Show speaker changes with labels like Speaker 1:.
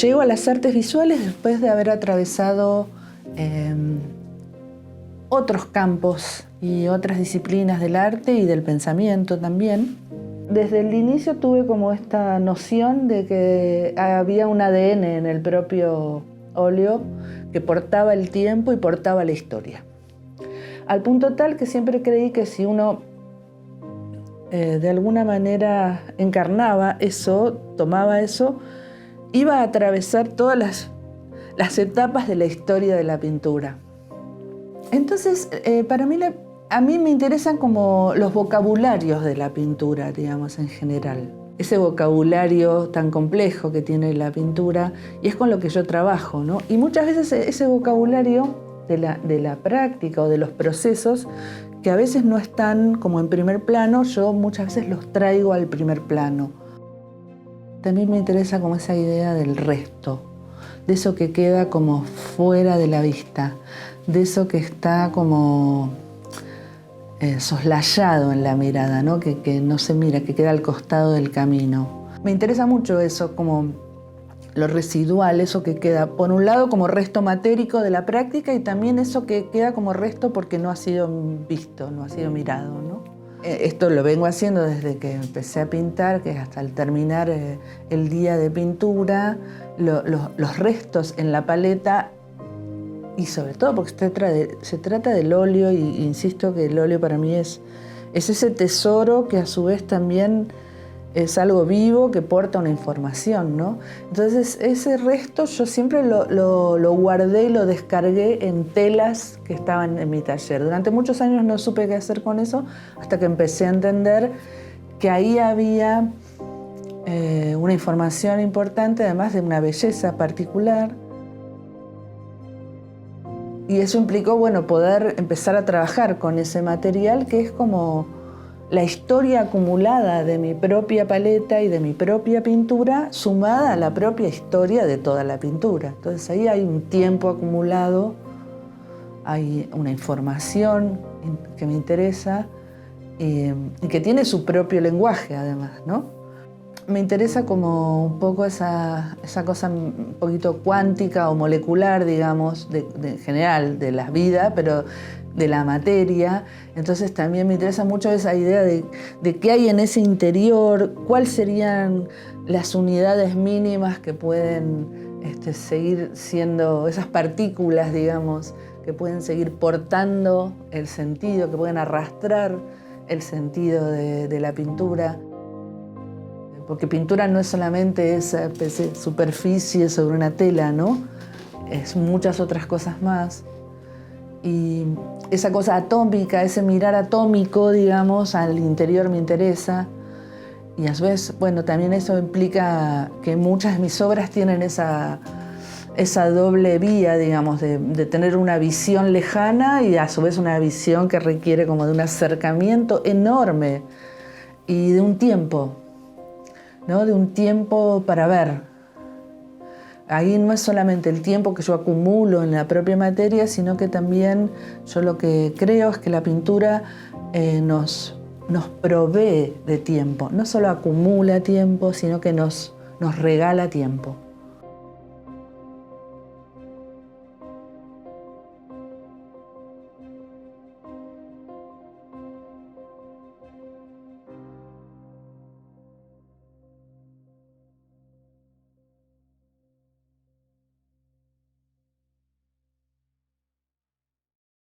Speaker 1: Llego a las artes visuales después de haber atravesado otros campos y otras disciplinas del arte y del pensamiento también. Desde el inicio tuve como esta noción de que había un ADN en el propio óleo que portaba el tiempo y portaba la historia. Al punto tal que siempre creí que si uno de alguna manera encarnaba eso, tomaba eso, iba a atravesar todas las etapas de la historia de la pintura. Entonces, a mí me interesan como los vocabularios de la pintura, digamos, en general. Ese vocabulario tan complejo que tiene la pintura, y es con lo que yo trabajo, ¿no? Y muchas veces ese vocabulario de la práctica o de los procesos, que a veces no están como en primer plano, yo muchas veces los traigo al primer plano. También me interesa como esa idea del resto, de eso que queda como fuera de la vista, de eso que está como soslayado en la mirada, ¿no? Que no se mira, que queda al costado del camino. Me interesa mucho eso, como lo residual, eso que queda, por un lado, como resto matérico de la práctica y también eso que queda como resto porque no ha sido visto, no ha sido mirado, ¿no? Esto lo vengo haciendo desde que empecé a pintar, que hasta el terminar el día de pintura, los restos en la paleta, y sobre todo porque se trata del óleo, y insisto que el óleo para mí es ese tesoro que a su vez también es algo vivo que porta una información, ¿no? Entonces ese resto yo siempre lo guardé y lo descargué en telas que estaban en mi taller. Durante muchos años no supe qué hacer con eso hasta que empecé a entender que ahí había una información importante, además de una belleza particular. Y eso implicó, bueno, poder empezar a trabajar con ese material que es como la historia acumulada de mi propia paleta y de mi propia pintura sumada a la propia historia de toda la pintura. Entonces ahí hay un tiempo acumulado, hay una información que me interesa y que tiene su propio lenguaje además, ¿no? Me interesa como un poco esa cosa un poquito cuántica o molecular, digamos, en general de la vida, pero de la materia. Entonces también me interesa mucho esa idea de qué hay en ese interior, cuáles serían las unidades mínimas que pueden seguir siendo esas partículas, digamos, que pueden seguir portando el sentido, que pueden arrastrar el sentido de la pintura. Porque pintura no es solamente esa superficie sobre una tela, ¿no? Es muchas otras cosas más. Y esa cosa atómica, ese mirar atómico, digamos, al interior me interesa. Y a su vez, bueno, también eso implica que muchas de mis obras tienen esa doble vía, digamos, de tener una visión lejana y a su vez una visión que requiere como de un acercamiento enorme y de un tiempo, ¿no? De un tiempo para ver. Ahí no es solamente el tiempo que yo acumulo en la propia materia, sino que también yo lo que creo es que la pintura nos provee de tiempo. No solo acumula tiempo, sino que nos regala tiempo.